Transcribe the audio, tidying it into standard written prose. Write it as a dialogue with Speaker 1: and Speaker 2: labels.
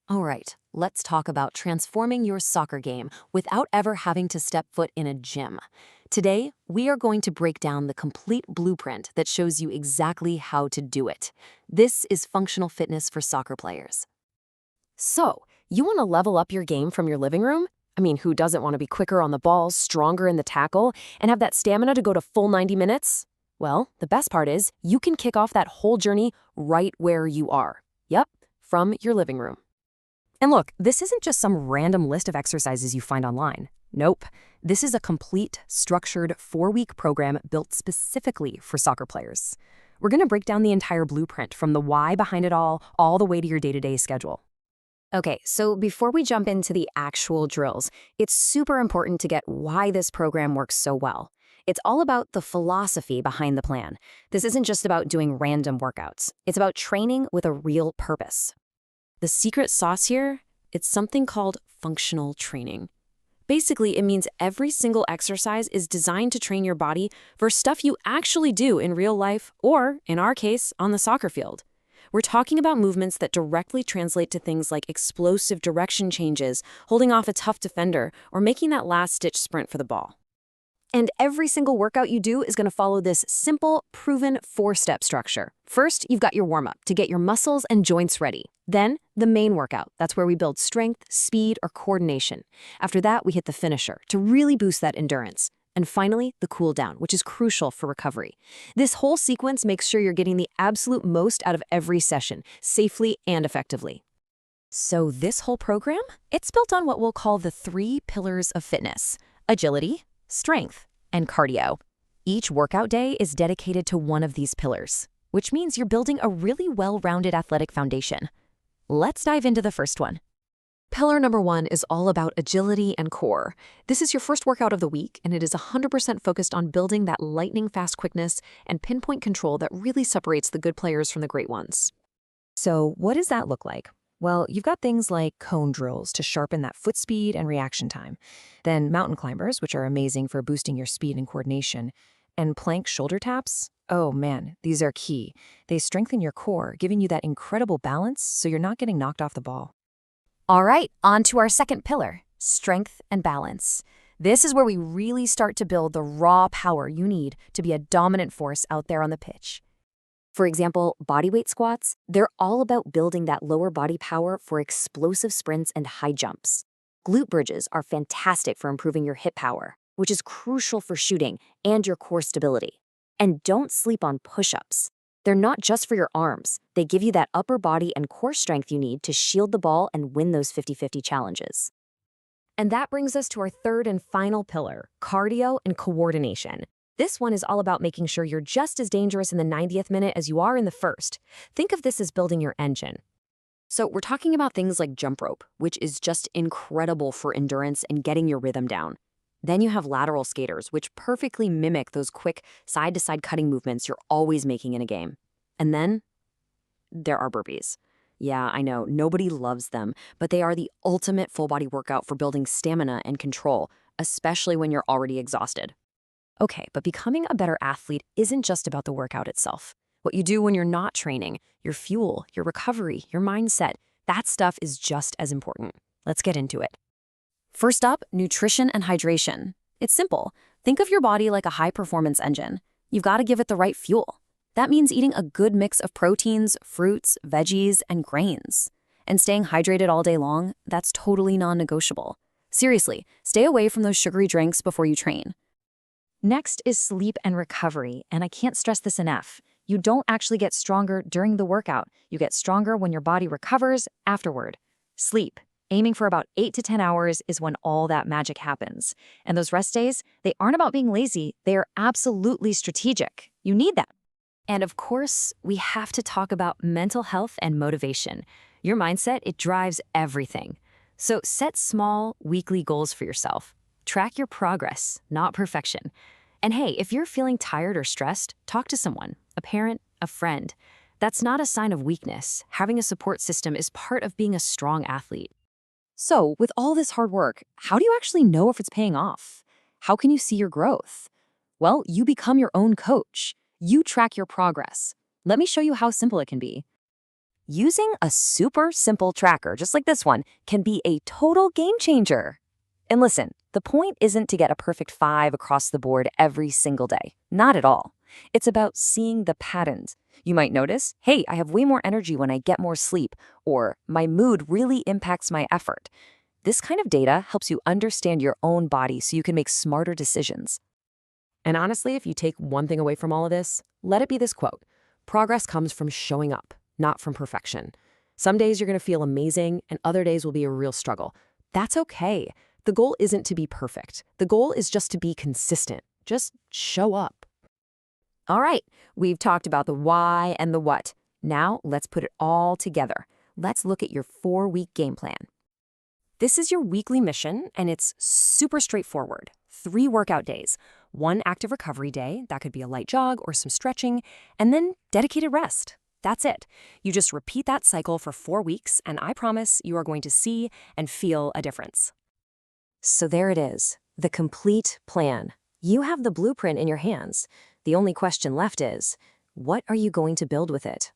Speaker 1: All right, let's talk about transforming your soccer game without ever having to step foot in a gym. Today, we are going to break down the complete blueprint that shows you exactly how to do it. This is functional fitness for soccer players.
Speaker 2: So, you want to level up your game from your living room? I mean, who doesn't want to be quicker on the ball, stronger in the tackle, and have that stamina to go to full 90 minutes? Well, the best part is you can kick off that whole journey right where you are. Yep, from your living room. And look, this isn't just some random list of exercises you find online. Nope. This is a complete, structured 4-week program built specifically for soccer players. We're going to break down the entire blueprint from the why behind it all the way to your day-to-day schedule.
Speaker 3: Okay, so before we jump into the actual drills, it's super important to get why this program works so well. It's all about the philosophy behind the plan. This isn't just about doing random workouts. It's about training with a real purpose.
Speaker 2: The secret sauce here, it's something called functional training. Basically, it means every single exercise is designed to train your body for stuff you actually do in real life or, in our case, on the soccer field. We're talking about movements that directly translate to things like explosive direction changes, holding off a tough defender, or making that last-ditch sprint for the ball.
Speaker 3: And every single workout you do is going to follow this simple, proven 4-step structure. First, you've got your warm-up to get your muscles and joints ready. Then, the main workout. That's where we build strength, speed, or coordination. After that, we hit the finisher to really boost that endurance. And finally, the cool down, which is crucial for recovery. This whole sequence makes sure you're getting the absolute most out of every session, safely and effectively.
Speaker 2: So this whole program, it's built on what we'll call the 3 pillars of fitness: agility, strength, and cardio. Each workout day is dedicated to one of these pillars, which means you're building a really well-rounded athletic foundation. Let's dive into the first one.
Speaker 1: Pillar number 1 is all about agility and core. This is your first workout of the week, and it is 100% focused on building that lightning-fast quickness and pinpoint control that really separates the good players from the great ones.
Speaker 4: So what does that look like? Well, you've got things like cone drills to sharpen that foot speed and reaction time. Then mountain climbers, which are amazing for boosting your speed and coordination. And plank shoulder taps. Oh man, these are key. They strengthen your core, giving you that incredible balance so you're not getting knocked off the ball.
Speaker 3: All right, on to our second pillar, strength and balance. This is where we really start to build the raw power you need to be a dominant force out there on the pitch. For example, bodyweight squats, they're all about building that lower body power for explosive sprints and high jumps. Glute bridges are fantastic for improving your hip power, which is crucial for shooting and your core stability. And don't sleep on push-ups. They're not just for your arms. They give you that upper body and core strength you need to shield the ball and win those 50-50 challenges. And that brings us to our third and final pillar, cardio and coordination. This one is all about making sure you're just as dangerous in the 90th minute as you are in the first. Think of this as building your engine.
Speaker 1: So we're talking about things like jump rope, which is just incredible for endurance and getting your rhythm down. Then you have lateral skaters, which perfectly mimic those quick side-to-side cutting movements you're always making in a game. And then there are burpees. Yeah, I know, nobody loves them, but they are the ultimate full-body workout for building stamina and control, especially when you're already exhausted.
Speaker 2: Okay, but becoming a better athlete isn't just about the workout itself. What you do when you're not training, your fuel, your recovery, your mindset, that stuff is just as important. Let's get into it. First up, nutrition and hydration. It's simple. Think of your body like a high-performance engine. You've got to give it the right fuel. That means eating a good mix of proteins, fruits, veggies, and grains. And staying hydrated all day long, that's totally non-negotiable. Seriously, stay away from those sugary drinks before you train.
Speaker 4: Next is sleep and recovery, and I can't stress this enough. You don't actually get stronger during the workout. You get stronger when your body recovers afterward. Sleep. Aiming for about 8 to 10 hours is when all that magic happens. And those rest days, they aren't about being lazy. They are absolutely strategic. You need them.
Speaker 3: And of course, we have to talk about mental health and motivation. Your mindset, it drives everything. So set small, weekly goals for yourself. Track your progress, not perfection. And hey, if you're feeling tired or stressed, talk to someone, a parent, a friend. That's not a sign of weakness. Having a support system is part of being a strong athlete.
Speaker 4: So, with all this hard work, how do you actually know if it's paying off? How can you see your growth? Well, you become your own coach. You track your progress. Let me show you how simple it can be.
Speaker 1: Using a super simple tracker, just like this one, can be a total game changer. And listen, the point isn't to get a perfect 5 across the board every single day. Not at all. It's about seeing the patterns. You might notice, hey, I have way more energy when I get more sleep, or my mood really impacts my effort. This kind of data helps you understand your own body so you can make smarter decisions.
Speaker 2: And honestly, if you take one thing away from all of this, let it be this quote: progress comes from showing up, not from perfection. Some days you're going to feel amazing, and other days will be a real struggle. That's okay. The goal isn't to be perfect. The goal is just to be consistent. Just show up.
Speaker 3: All right, we've talked about the why and the what. Now let's put it all together. Let's look at your 4-week game plan.
Speaker 2: This is your weekly mission, and it's super straightforward. 3 workout days, 1 active recovery day, that could be a light jog or some stretching, and then dedicated rest. That's it. You just repeat that cycle for 4 weeks, and I promise you are going to see and feel a difference.
Speaker 1: So there it is, the complete plan. You have the blueprint in your hands. The only question left is, what are you going to build with it?